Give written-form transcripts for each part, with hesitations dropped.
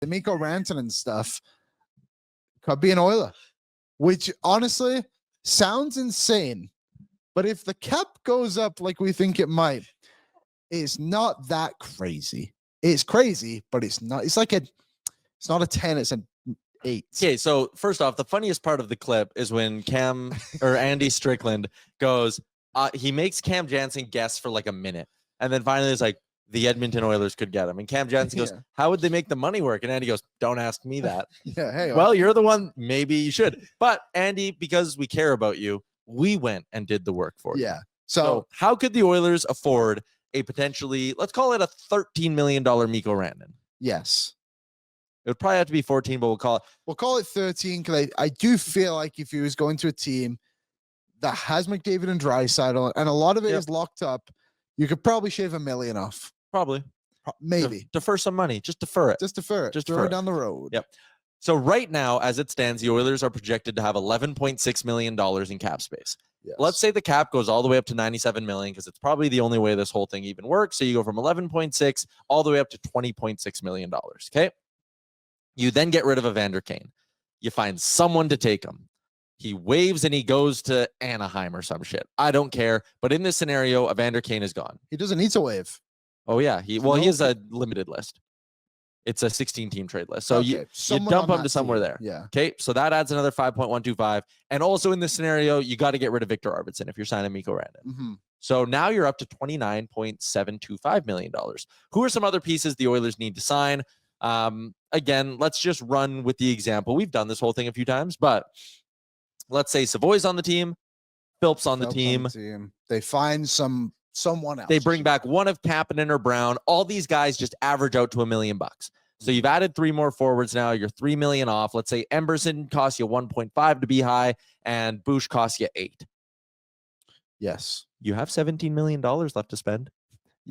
the Miko Rantanen stuff could be an Oiler, which honestly sounds insane. But if the cap goes up like we think it might, it's not that crazy. It's crazy, but it's not. It's not a 10. It's an 8. Okay, so first off, the funniest part of the clip is when Cam or Andy Strickland goes, he makes Cam Jansen guess for like a minute. And then finally it's like, the Edmonton Oilers could get him. And Cam Jansen goes, how would they make the money work? And Andy goes, don't ask me that. Hey, well, you're the one. Maybe you should. But Andy, because we care about you, we went and did the work for you. Yeah. So how could the Oilers afford a potentially, let's call it a $13 million Miko Rantanen? Yes. It would probably have to be 14, but we'll call it 13 because I do feel like if he was going to a team that has McDavid and Draisaitl and a lot of it is locked up, you could probably shave $1 million off. Probably. Maybe. Defer some money. Just defer it. Just defer it. Just throw it down the road. Yep. So right now, as it stands, the Oilers are projected to have $11.6 million in cap space. Yes. Let's say the cap goes all the way up to $97 million because it's probably the only way this whole thing even works. So you go from 11.6 all the way up to $20.6 million. Okay. You then get rid of Evander Kane. You find someone to take him. He waves and he goes to Anaheim or some shit. I don't care. But in this scenario, Evander Kane is gone. He doesn't need to wave. Oh, yeah. He has a limited list. It's a 16-team trade list. So you dump him to somewhere there. Yeah. Okay. So that adds another 5.125. And also in this scenario, you got to get rid of Victor Arvidsson if you're signing Miko Rantanen. Mm-hmm. So now you're up to $29.725 million. Who are some other pieces the Oilers need to sign? Again, let's just run with the example. We've done this whole thing a few times, but let's say Savoy's on the team, Phillips on the team. They find someone else. They bring back one of Kapanen or Brown. All these guys just average out to $1 million. So you've added 3 more forwards now. You're $3 million off. Let's say Emberson costs you 1.5 to be high, and Bush costs you 8. Yes, you have $17 million left to spend,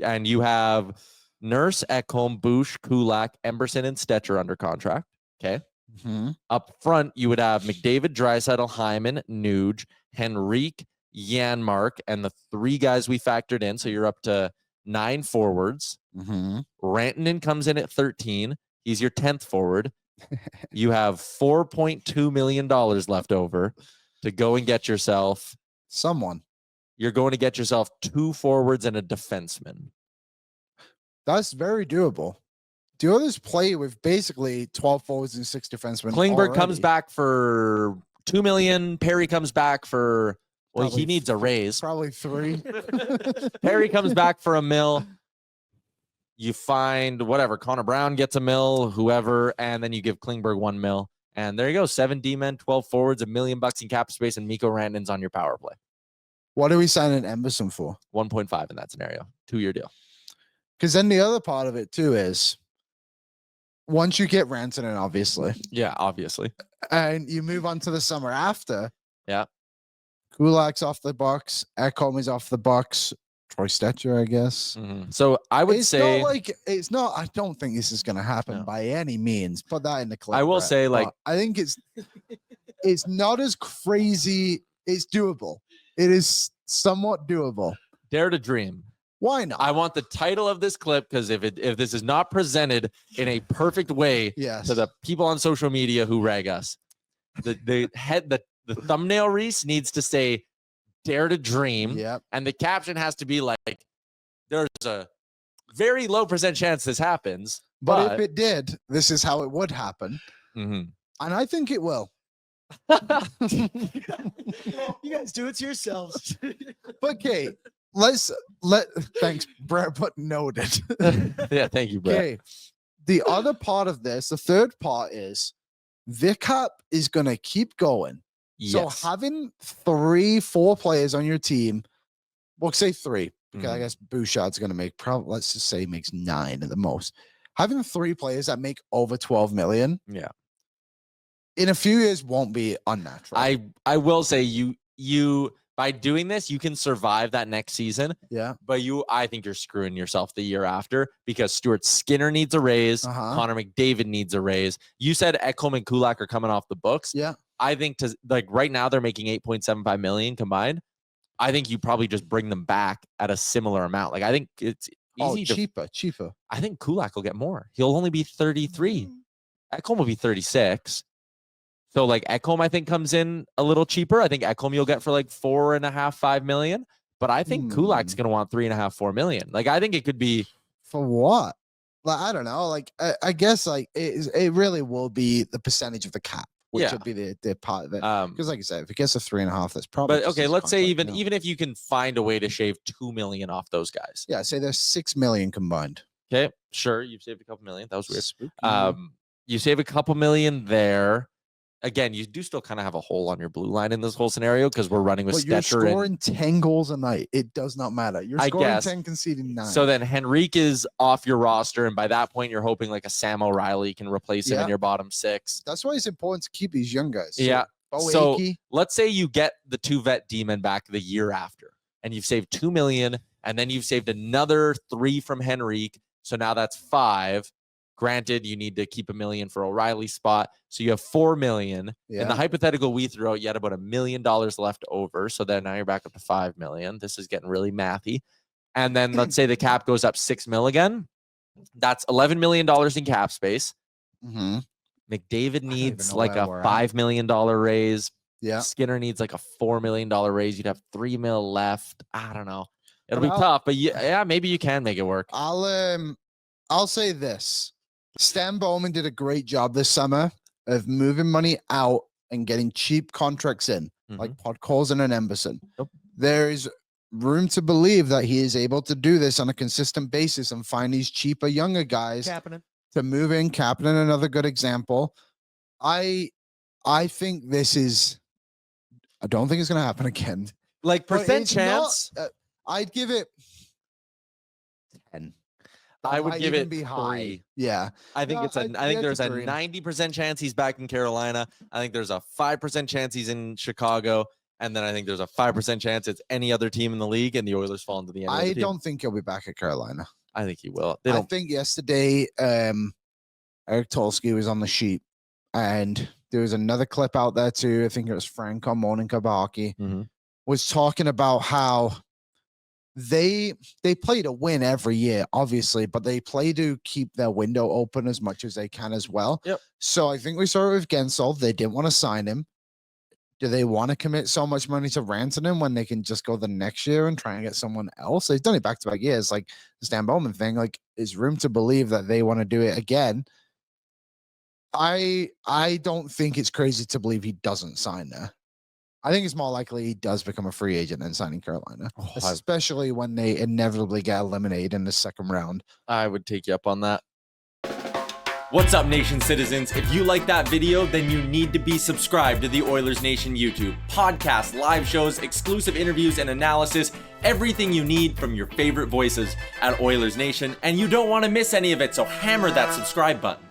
and you have Nurse, Ekholm, Bush, Kulak, Emberson, and Stetcher under contract. Okay. Mm-hmm. Up front, you would have McDavid, Draisaitl, Hyman, Nuge, Henrique, Janmark, and the 3 guys we factored in. So you're up to 9 forwards. Mm-hmm. Rantanen comes in at 13. He's your 10th forward. You have $4.2 million left over to go and get yourself someone. You're going to get yourself 2 forwards and a defenseman. That's very doable. The others play with basically 12 forwards and 6 defensemen. Klingberg comes back for $2 million. Perry comes back for, well, probably he needs a raise. Probably 3. Perry comes back for $1 million. You find whatever, Connor Brown gets $1 million, whoever, and then you give Klingberg $1 million. And there you go, 7 D-men, 12 forwards, $1 million in cap space, and Miko Rantanen's on your power play. What are we signing Emberson for? 1.5 in that scenario, 2-year deal. Because then the other part of it too is once you get Rantanen, obviously. Yeah, obviously. And you move on to the summer after. Yeah. Kulak's off the box. Ekholm is off the box. Troy Stetcher, I guess. Mm-hmm. So I would say it's not. I don't think this is going to happen by any means. Put that in the clip. I will say, I think it's not as crazy. It's doable. It is somewhat doable. Dare to dream. Why not? I want the title of this clip because if this is not presented in a perfect way to the people on social media who rag us, the thumbnail, Reese, needs to say "Dare to Dream," and the caption has to be like, "There's a very low % chance this happens, but if it did, this is how it would happen." Mm-hmm. And I think it will. You guys do it to yourselves. Okay. Thanks, Brett, but noted. Yeah, thank you, Brett. Okay. The other part of this, the third part is the cap is going to keep going. Yes. So having 3-4 players on your team, we'll say 3, because I guess Bouchard's going to make probably, let's just say he makes 9 at the most. Having 3 players that make over 12 million. Yeah. In a few years won't be unnatural. I will say you by doing this, you can survive that next season. Yeah. But I think you're screwing yourself the year after because Stuart Skinner needs a raise. Connor McDavid needs a raise. You said Ekholm and Kulak are coming off the books. Yeah. I think right now they're making $8.75 million combined. I think you probably just bring them back at a similar amount. Like I think it's easy cheaper. I think Kulak will get more. He'll only be 33. Ekholm will be 36. So like Ekholm, I think comes in a little cheaper. I think Ekholm you'll get for like 4.5, 5 million. But I think Kulak's going to want 3.5, 4 million. Like I think it could be for what? Like I don't know. Like I guess like it really will be the percentage of the cap, which would be the part of it. Because like I said, if it gets a 3.5, that's probably. But okay, let's say even if you can find a way to shave 2 million off those guys. Yeah, say there's 6 million combined. Okay, sure, you've saved a couple million. That was weird. You save a couple million there. Again, you do still kind of have a hole on your blue line in this whole scenario because we're running with Stetcher. You're scoring 10 goals a night. It does not matter. You're scoring 10, conceding 9. So then Henrique is off your roster, and by that point, you're hoping like a Sam O'Reilly can replace him in your bottom 6. That's why it's important to keep these young guys. Yeah. So let's say you get the 2 vet D-men back the year after, and you've saved 2 million, and then you've saved another 3 from Henrique. So now that's 5. Granted, you need to keep $1 million for O'Reilly's spot. So you have 4 million. In the hypothetical we threw out, you had about $1 million left over. So then now you're back up to 5 million. This is getting really mathy. And then let's say the cap goes up 6 mil again. That's $11 million in cap space. McDavid needs like a $5 million raise. Yeah. Skinner needs like a $4 million raise. You'd have 3 mil left. I don't know. It'll be tough, but yeah, maybe you can make it work. I'll say this. Stan Bowman did a great job this summer of moving money out and getting cheap contracts in, like Podkolzin and Emberson. There is room to believe that he is able to do this on a consistent basis and find these cheaper, younger guys to move in. Kapanen, another good example. I think this is. I don't think it's going to happen again. Like percent chance, I'd give it 10. I would give it be 3. High. Yeah. I think I think there's a 90% chance he's back in Carolina. I think there's a 5% chance he's in Chicago. And then I think there's a 5% chance it's any other team in the league and the Oilers fall into the end. I don't think he'll be back at Carolina. I think he will. I think yesterday Eric Tolsky was on the sheet and there was another clip out there too. I think it was Frank on Morning Cup of Hockey was talking about how they play to win every year, obviously, but they play to keep their window open as much as they can as well. So I think we saw it with Gensel. They didn't want to sign him. Do they want to commit so much money to Rantanen when they can just go the next year and try and get someone else? They've done it back-to-back years, like the Stan Bowman thing. Like, there's room to believe that they want to do it again. I don't think it's crazy to believe he doesn't sign there. I think it's more likely he does become a free agent than signing Carolina, especially when they inevitably get eliminated in the second round. I would take you up on that. What's up, Nation citizens? If you like that video, then you need to be subscribed to the Oilers Nation YouTube. Podcasts, live shows, exclusive interviews, and analysis. Everything you need from your favorite voices at Oilers Nation. And you don't want to miss any of it, so hammer that subscribe button.